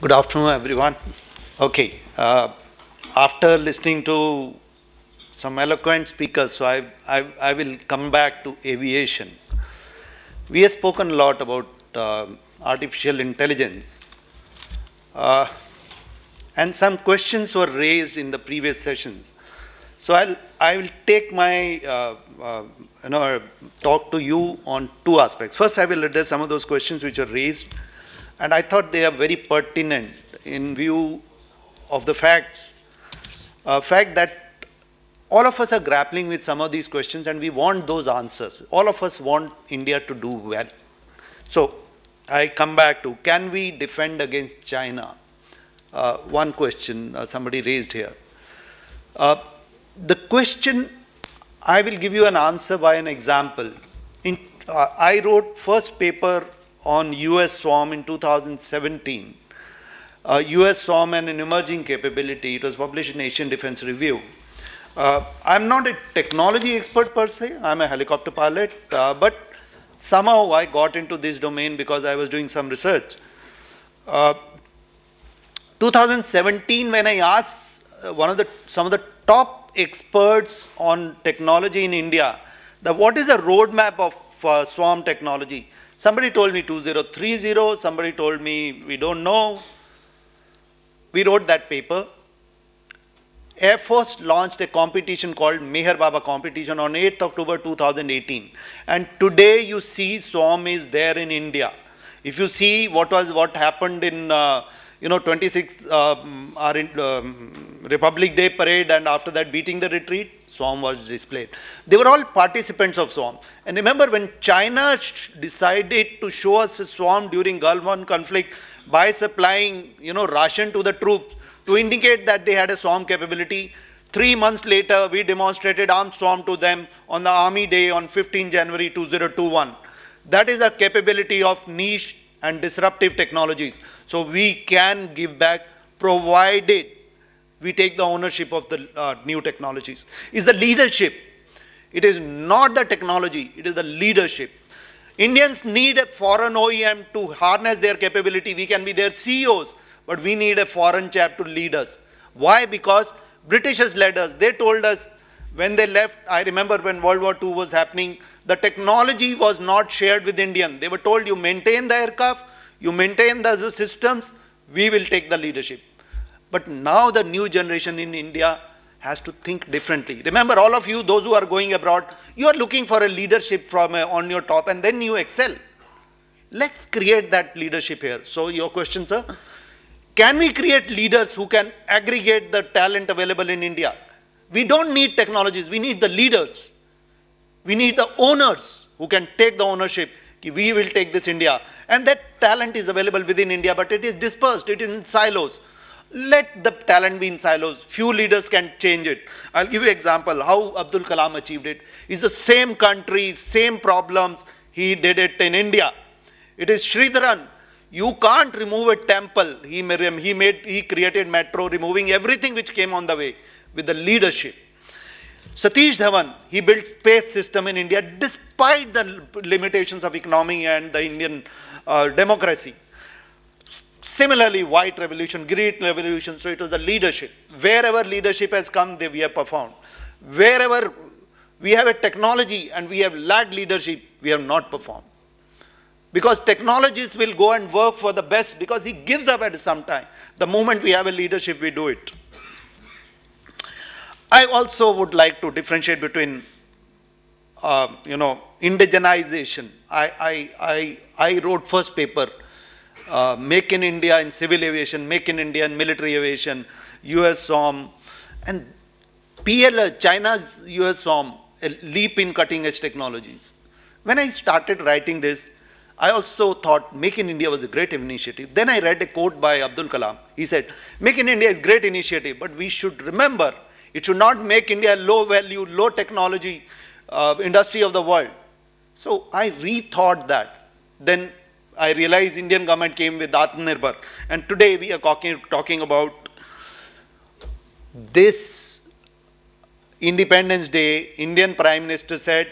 Good afternoon, everyone. Okay, after listening to some eloquent speakers, so I will come back to aviation. We have spoken a lot about artificial intelligence, uh, and some questions were raised in the previous sessions. So I will take my talk to you on two aspects. First, I will address some of those questions which are raised, and I thought they are very pertinent in view of the fact that all of us are grappling with some of these questions and we want those answers. All of us want India to do well. So I come back to, can we defend against China? One question somebody raised here. The question, I will give you an answer by an example. I wrote first paper on US swarm in 2017. US swarm and an emerging capability. It was published in Asian Defense Review. I'm not a technology expert per se. I'm a helicopter pilot, but somehow I got into this domain because I was doing some research. 2017, when I asked some of the top experts on technology in India, what is the roadmap of swarm technology? Somebody told me 2030, somebody told me we don't know. We wrote that paper. Air Force launched a competition called Meher Baba competition on 8th October 2018. And today you see swarm is there in India. If you see what happened in 26 Republic Day parade, and after that beating the retreat, swarm was displayed. They were all participants of swarm. And remember, when China decided to show us a swarm during Gulf War conflict by supplying ration to the troops to indicate that they had a swarm capability, 3 months later we demonstrated armed swarm to them on the Army Day on 15 January 2021. That is a capability of niche and disruptive technologies. So we can give back provided we take the ownership of the new technologies. Is the leadership. It is not the technology, it is the leadership. Indians need a foreign OEM to harness their capability. We can be their CEOs, but we need a foreign chap to lead us. Why? Because Britishers led us. They told us when they left, I remember when World War II was happening, the technology was not shared with Indian. They were told, you maintain the aircraft, you maintain the systems, we will take the leadership. But now the new generation in India has to think differently. Remember, all of you, those who are going abroad, you are looking for a leadership from on your top, and then you excel. Let's create that leadership here. So your question, sir, can we create leaders who can aggregate the talent available in India? We don't need technologies, we need the leaders. We need the owners who can take the ownership. We will take this India. And that talent is available within India, but it is dispersed, it is in silos. Let the talent be in silos. Few leaders can change it. I'll give you an example how Abdul Kalam achieved it. It's the same country, same problems. He did it in India. It is Sridharan. You can't remove a temple. He created metro, removing everything which came on the way with the leadership. Satish Dhawan, he built space system in India despite the limitations of economy and the Indian democracy. Similarly, white revolution, green revolution, so it was the leadership. Wherever leadership has come, we have performed. Wherever we have a technology and we have lacked leadership, we have not performed. Because technologists will go and work for the best because he gives up at some time. The moment we have a leadership, we do it. I also would like to differentiate between, indigenization. I wrote first paper, Make in India in civil aviation, Make in India in military aviation, US swarm, and PLA, China's US swarm, a leap in cutting edge technologies. When I started writing this, I also thought Make in India was a great initiative. Then I read a quote by Abdul Kalam. He said, Make in India is a great initiative, but we should remember, it should not make India low value, low technology industry of the world. So I rethought that. Then I realized Indian government came with Atmanirbhar. And today we are talking about this Independence Day. Indian Prime Minister said,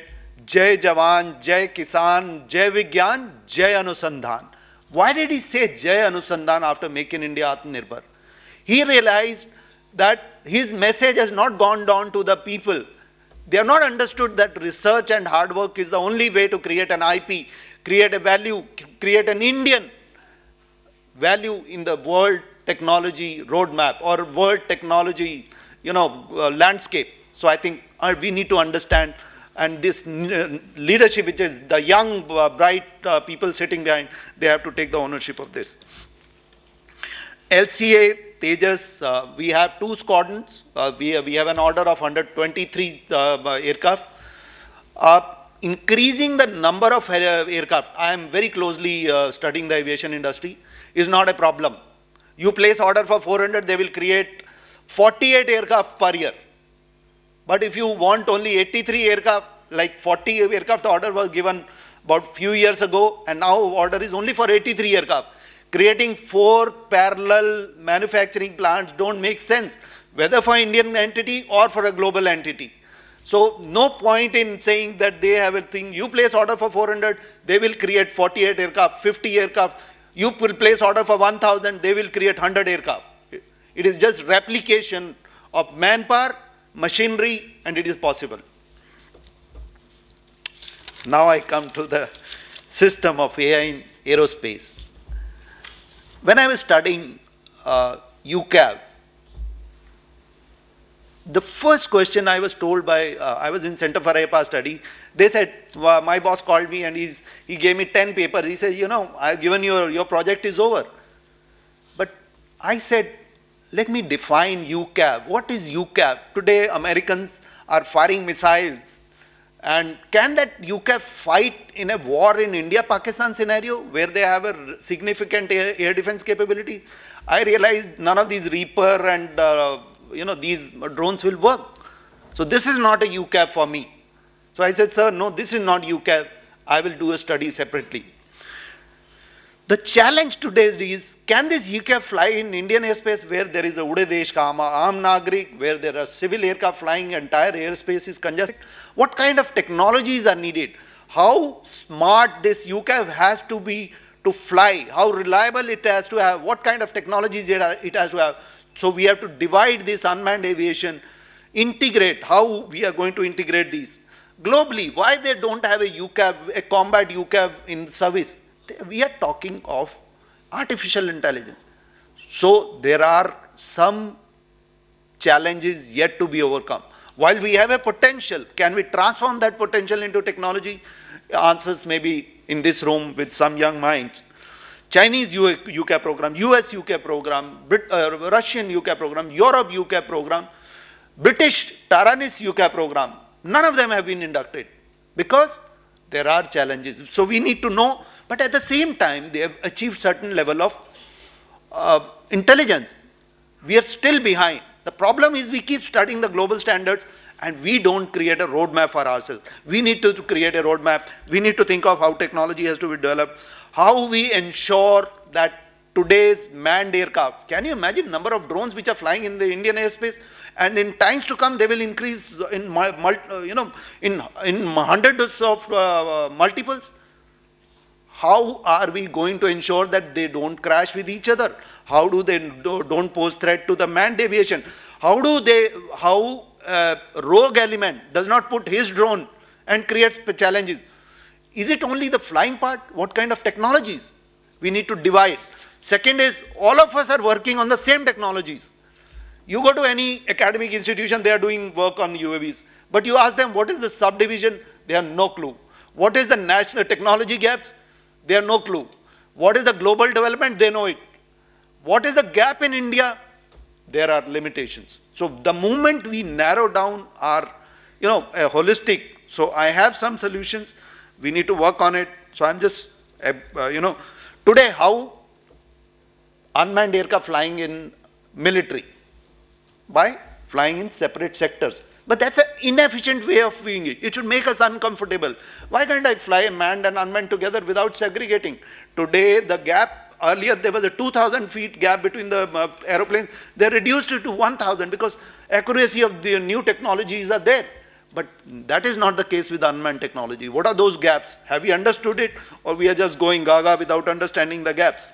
Jai Jawan, Jai Kisan, Jai Vigyan, Jai Anusandhan. Why did he say Jai Anusandhan after Make in India Atmanirbhar? He realized that his message has not gone down to the people. They have not understood that research and hard work is the only way to create an IP, create a value, create an Indian value in the world technology roadmap or world technology, landscape. So I think we need to understand, and this leadership, which is the young, bright people sitting behind, they have to take the ownership of this. LCA, Tejas, we have 2 squadrons. We have an order of 123 aircraft. Increasing the number of aircraft, I am very closely studying the aviation industry, is not a problem. You place order for 400, they will create 48 aircraft per year. But if you want only 83 aircraft, like 40 aircraft order was given about few years ago, and now order is only for 83 aircraft. Creating 4 parallel manufacturing plants don't make sense, whether for Indian entity or for a global entity. So no point in saying that they have a thing. You place order for 400, they will create 48 aircraft, 50 aircraft. You will place order for 1,000, they will create 100 aircraft. It is just replication of manpower, machinery, and it is possible. Now I come to the system of AI in aerospace. When I was studying UCAV, the first question I was told by, I was in Center for AIPA study, they said, my boss called me and he gave me 10 papers. He said, I've given you, your project is over. But I said, let me define UCAV. What is UCAV? Today, Americans are firing missiles. And can that UCAV fight in a war in India-Pakistan scenario where they have a significant air defense capability? I realized none of these Reaper and these drones will work. So this is not a UCAV for me. So I said, sir, no, this is not UCAV. I will do a study separately. The challenge today is, can this UCAV fly in Indian airspace where there is a Ude Desh Ka Aam Nagrik, where there are civil aircraft flying, entire airspace is congested? What kind of technologies are needed? How smart this UCAV has to be to fly? How reliable it has to have? What kind of technologies it has to have? So we have to divide this unmanned aviation, integrate, how we are going to integrate these. Globally, why they don't have a UCAV, a combat UCAV in service? We are talking of artificial intelligence. So there are some challenges yet to be overcome. While we have a potential, can we transform that potential into technology? Answers may be in this room with some young minds. Chinese UCAV program, US UCAV program, Russian UCAV program, Europe UCAV program, British Taranis UCAV program, none of them have been inducted because there are challenges. So we need to know, but at the same time, they have achieved certain level of intelligence. We are still behind. The problem is we keep studying the global standards and we don't create a roadmap for ourselves. We need to create a roadmap. We need to think of how technology has to be developed, how we ensure that today's manned aircraft, can you imagine number of drones which are flying in the Indian airspace? And in times to come, they will increase in hundreds of multiples. How are we going to ensure that they don't crash with each other? How do they don't pose threat to the manned aviation? How rogue element does not put his drone and creates challenges? Is it only the flying part? What kind of technologies? We need to divide. Second is, all of us are working on the same technologies. You go to any academic institution, they are doing work on UAVs. But you ask them, what is the subdivision? They have no clue. What is the national technology gaps? They have no clue. What is the global development? They know it. What is the gap in India? There are limitations. So the moment we narrow down our, a holistic, so I have some solutions, we need to work on it. So I'm just, today how unmanned aircraft flying in military? By flying in separate sectors. But that's an inefficient way of doing it. It should make us uncomfortable. Why can't I fly manned and unmanned together without segregating? Today, the gap, earlier there was a 2,000 feet gap between the aeroplanes. They reduced it to 1,000 because accuracy of the new technologies are there. But that is not the case with unmanned technology. What are those gaps? Have we understood it, or we are just going gaga without understanding the gaps?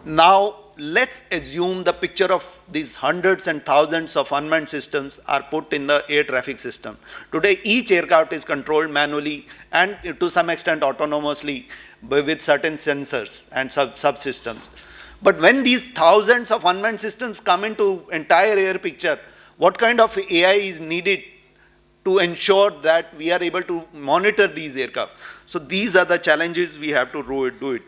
Now, let's assume the picture of these hundreds and thousands of unmanned systems are put in the air traffic system. Today, each aircraft is controlled manually and to some extent autonomously with certain sensors and subsystems. But when these thousands of unmanned systems come into entire air picture, what kind of AI is needed to ensure that we are able to monitor these aircraft? So these are the challenges we have to do it.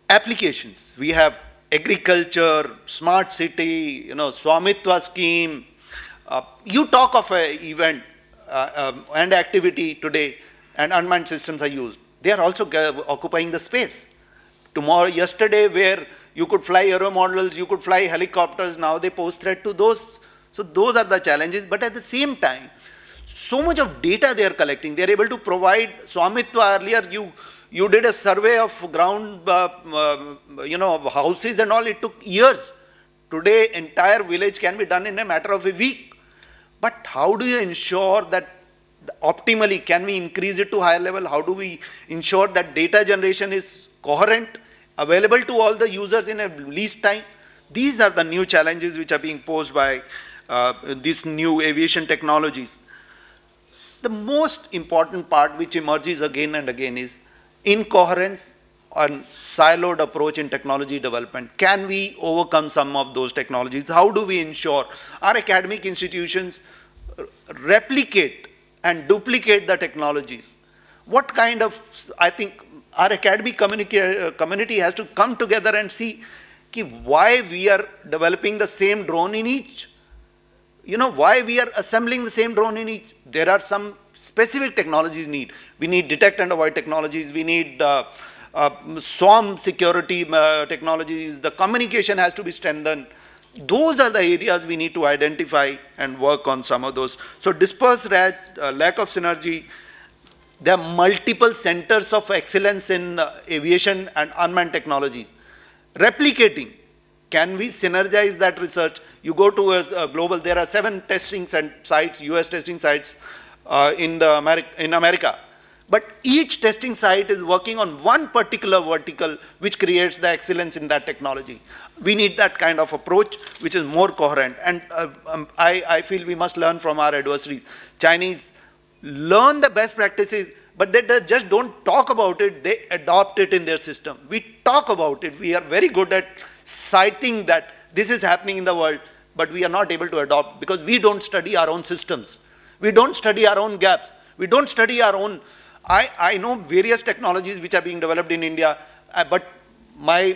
Applications. We have agriculture, smart city, Swamitwa scheme. You talk of an event and activity today, and unmanned systems are used. They are also occupying the space. Yesterday, where you could fly aero models, you could fly helicopters, now they pose threat to those. So those are the challenges, but at the same time, so much of data they are collecting. They are able to provide Swamitwa. Earlier, you did a survey of ground, houses and all. It took years. Today, entire village can be done in a matter of a week. But how do you ensure that optimally, can we increase it to higher level? How do we ensure that data generation is coherent, available to all the users in a least time? These are the new challenges which are being posed by these new aviation technologies. The most important part which emerges again and again is incoherence and siloed approach in technology development. Can we overcome some of those technologies? How do we ensure our academic institutions replicate and duplicate the technologies? What kind of, I think, our academic community has to come together and see why we are developing the same drone in each. Why we are assembling the same drone in each. There are some specific technologies need. We need detect and avoid technologies. We need swarm security technologies. The communication has to be strengthened. Those are the areas we need to identify and work on some of those. So dispersed lack of synergy. There are multiple centers of excellence in aviation and unmanned technologies. Replicating. Can we synergize that research? You go to a global, there are 7 testing sites, US testing sites in America. But each testing site is working on one particular vertical which creates the excellence in that technology. We need that kind of approach which is more coherent. And I feel we must learn from our adversaries. Chinese learn the best practices, but they just don't talk about it, they adopt it in their system. We talk about it, we are very good at citing that this is happening in the world, but we are not able to adopt because we don't study our own systems. We don't study our own gaps. We don't study our own. I know various technologies which are being developed in India, but my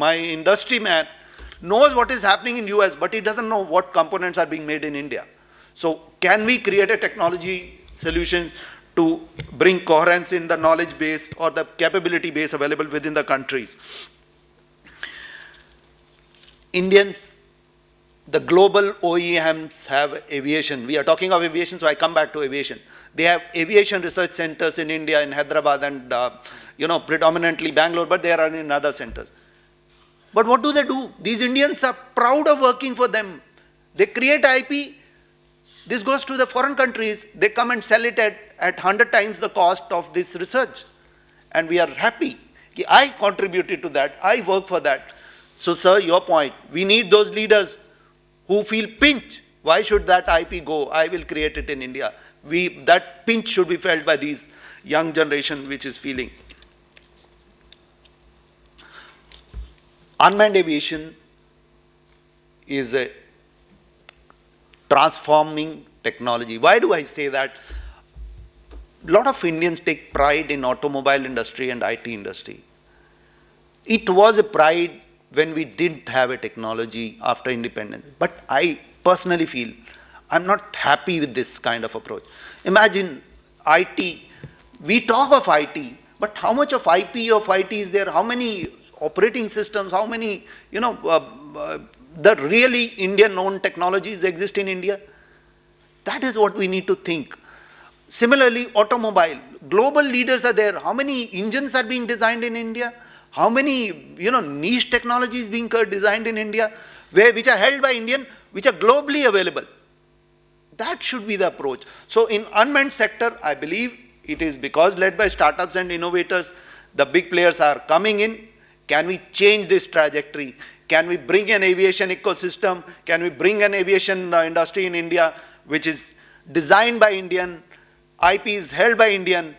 industry man knows what is happening in US, but he doesn't know what components are being made in India. So can we create a technology solution to bring coherence in the knowledge base or the capability base available within the countries? Indians, the global OEMs have aviation. We are talking of aviation, so I come back to aviation. They have aviation research centers in India, in Hyderabad and predominantly Bangalore, but they are in other centers. But what do? These Indians are proud of working for them. They create IP. This goes to the foreign countries. They come and sell it at 100 times the cost of this research. And we are happy. I contributed to that. I work for that. So, sir, your point. We need those leaders who feel pinch. Why should that IP go? I will create it in India. That pinch should be felt by these young generation which is feeling. Unmanned aviation is a transforming technology. Why do I say that? A lot of Indians take pride in automobile industry and IT industry. It was a pride when we didn't have a technology after independence. But I personally feel I'm not happy with this kind of approach. Imagine IT. We talk of IT, but how much of IP of IT is there? How many operating systems? How many, the really Indian-owned technologies exist in India? That is what we need to think. Similarly, automobile. Global leaders are there. How many engines are being designed in India? How many, niche technologies being designed in India, which are held by Indian, which are globally available. That should be the approach. So in unmanned sector, I believe it is because led by startups and innovators, the big players are coming in. Can we change this trajectory? Can we bring an aviation ecosystem? Can we bring an aviation industry in India, which is designed by Indian, IP is held by Indian,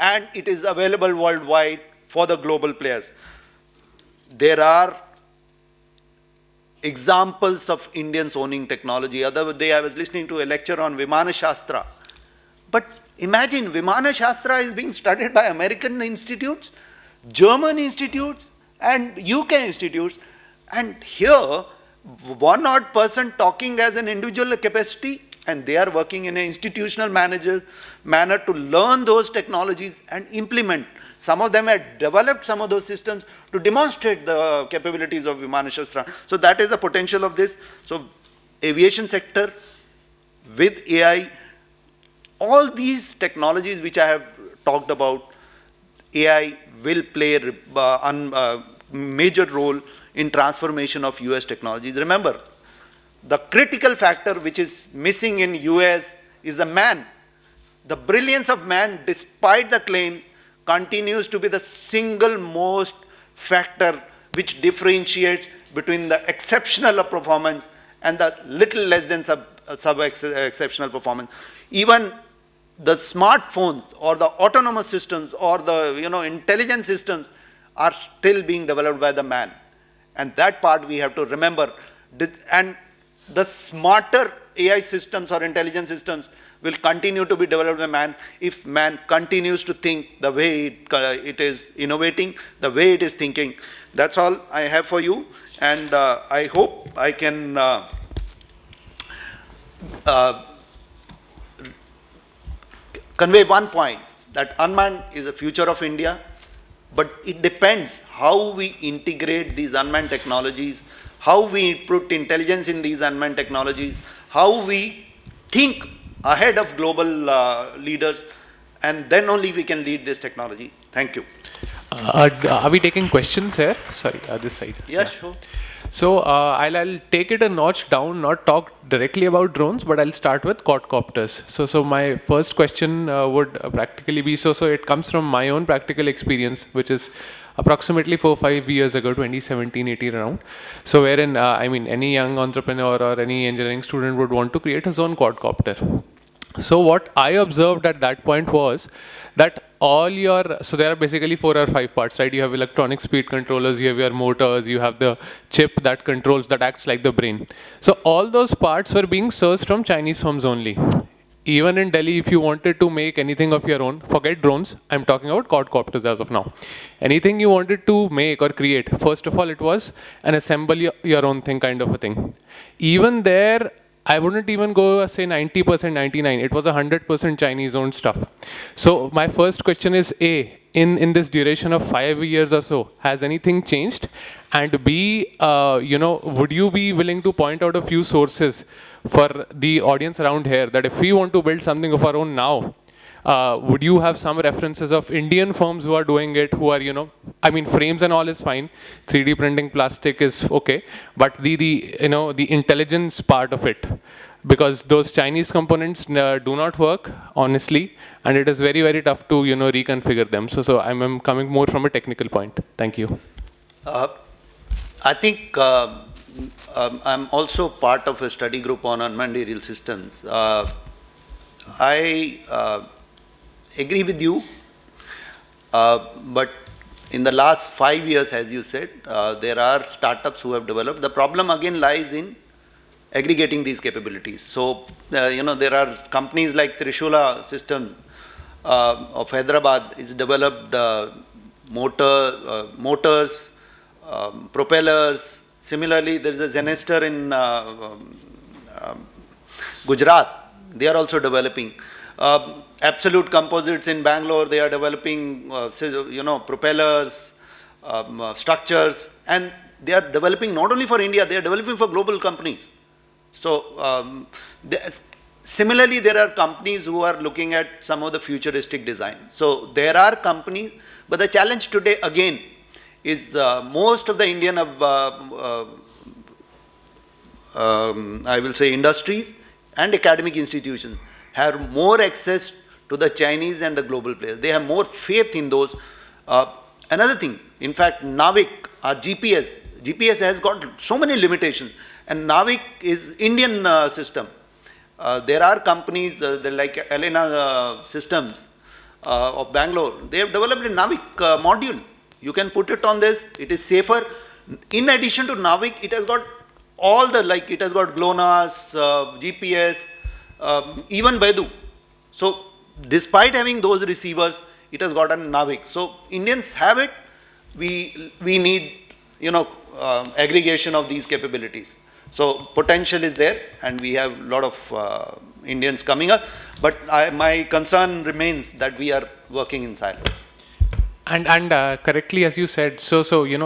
and it is available worldwide for the global players? There are examples of Indians owning technology. Other day I was listening to a lecture on Vimana Shastra. But imagine Vimana Shastra is being studied by American institutes, German institutes, and UK institutes. And here, one odd person talking as an individual capacity, and they are working in an institutional manner to learn those technologies and implement. Some of them have developed some of those systems to demonstrate the capabilities of Vimana Shastra. So that is the potential of this. So aviation sector with AI, all these technologies which I have talked about, AI will play a major role in transformation of US technologies. Remember, the critical factor which is missing in US is a man. The brilliance of man, despite the claim, continues to be the single most factor which differentiates between the exceptional performance and the little less than sub-exceptional performance. Even the smartphones or the autonomous systems or the intelligence systems are still being developed by the man. And that part we have to remember. And the smarter AI systems or intelligence systems will continue to be developed by man if man continues to think the way it is innovating, the way it is thinking. That's all I have for you. And I hope I can convey one point, that unmanned is the future of India, but it depends how we integrate these unmanned technologies, how we put intelligence in these unmanned technologies, how we think ahead of global leaders, and then only we can lead this technology. Thank you. Are we taking questions here? Sorry, this side. Yeah, sure. So I'll take it a notch down, not talk directly about drones, but I'll start with quadcopters. So my first question would practically be, so it comes from my own practical experience, which is approximately 4-5 years ago, 2017-18 around. So wherein, I mean, any young entrepreneur or any engineering student would want to create his own quadcopter. So what I observed at that point was that so there are basically 4 or 5 parts, right? You have electronic speed controllers, you have your motors, you have the chip that controls, that acts like the brain. So all those parts were being sourced from Chinese firms only. Even in Delhi, if you wanted to make anything of your own, forget drones, I'm talking about quadcopters as of now. Anything you wanted to make or create, first of all, it was an assemble your own thing kind of a thing. Even there, I wouldn't even go say 90%, 99. It was 100% Chinese-owned stuff. So my first question is, A, in this duration of 5 years or so, has anything changed? And B, would you be willing to point out a few sources for the audience around here that if we want to build something of our own now, would you have some references of Indian firms who are doing it, who are, I mean, frames and all is fine. 3D printing plastic is okay. But the intelligence part of it, because those Chinese components do not work, honestly, and it is very, very tough to, reconfigure them. So I'm coming more from a technical point. Thank you. I think I'm also part of a study group on unmanned aerial systems. I agree with you, but in the last 5 years, as you said, there are startups who have developed. The problem again lies in aggregating these capabilities. So, there are companies like Trishula Systems of Hyderabad is developed motors, propellers. Similarly, there is a Zenester in Gujarat. They are also developing. Absolute Composites in Bangalore, they are developing, propellers, structures, and they are developing not only for India, they are developing for global companies. So, similarly, there are companies who are looking at some of the futuristic design. So, there are companies, but the challenge today again is most of the Indian, I will say, industries and academic institutions have more access to the Chinese and the global players. They have more faith in those. Another thing, in fact, Navik, our GPS has got so many limitations, and Navik is Indian system. There are companies like Elena Systems of Bangalore. They have developed a Navik module. You can put it on this. It is safer. In addition to Navik, it has got all the, like, it has got GLONASS, GPS, even Baidu. So despite having those receivers, it has got a Navik. So Indians have it. We need, aggregation of these capabilities. So potential is there, and we have a lot of Indians coming up. But my concern remains that we are working in silos. And correctly, as you said, so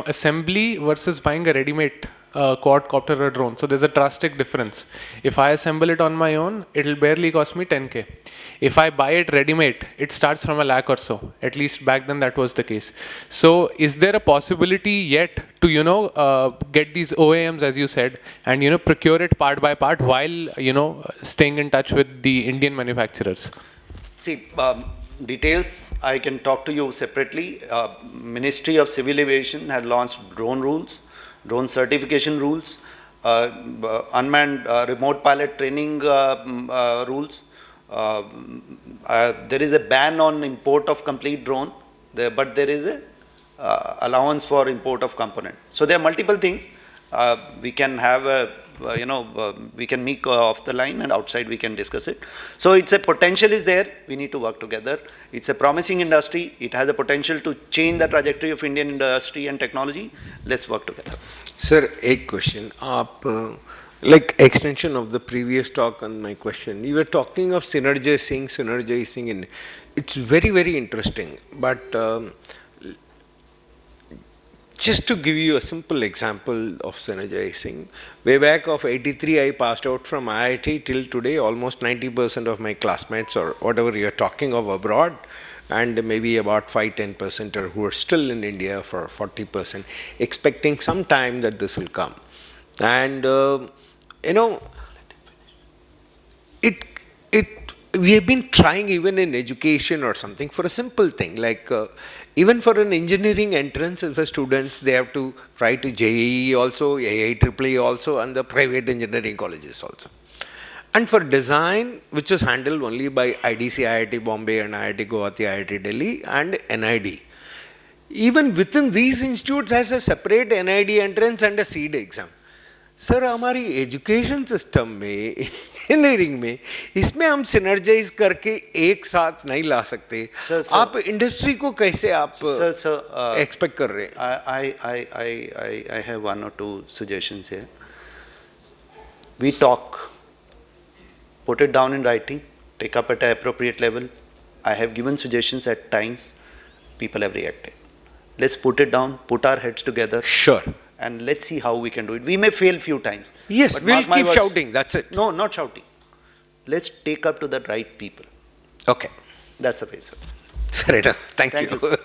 assembly versus buying a ready-made quadcopter or drone. So there's a drastic difference. If I assemble it on my own, it'll barely cost me 10K. If I buy it ready-made, it starts from a lakh or so. At least back then that was the case. So is there a possibility yet to, get these OEMs, as you said, and, procure it part by part while, staying in touch with the Indian manufacturers? See, details I can talk to you separately. Ministry of Civil Aviation has launched drone rules, drone certification rules, unmanned remote pilot training rules. There is a ban on import of complete drone, but there is a allowance for import of component. So there are multiple things. We can have a, we can meet off the line, and outside we can discuss it. So it's a potential is there. We need to work together. It's a promising industry. It has a potential to change the trajectory of Indian industry and technology. Let's work together. Sir, a question. Like extension of the previous talk on my question, you were talking of synergizing, and it's very, very interesting. But just to give you a simple example of synergizing, way back of 83, I passed out from IIT till today, almost 90% of my classmates or whatever you're talking of abroad, and maybe about 5-10% are who are still in India for 40%, expecting some time that this will come. And we have been trying even in education or something for a simple thing, like even for an engineering entrance for students, they have to write to JEE also, AICRA also, and the private engineering colleges also. And for design, which is handled only by IDC, IIT Bombay, and IIT Guwahati, IIT Delhi, and NID. Even within these institutes has a separate NID entrance and a seed exam. Sir हमारी education system में, engineering में, इसमें हम synergise करके एक साथ नहीं ला सकते. आप इंडस्ट्री को कैसे आप एक्सपेक्ट कर रहे हैं? I have one or two suggestions here. We talk, put it down in writing, take up at an appropriate level. I have given suggestions at times. People have reacted. Let's put it down, put our heads together. Sure. And let's see how we can do it. We may fail few times. Yes, we'll keep shouting, that's it. No, not shouting. Let's take up to the right people. Okay. That's the way, sir. Fair enough. Thank you. Sir.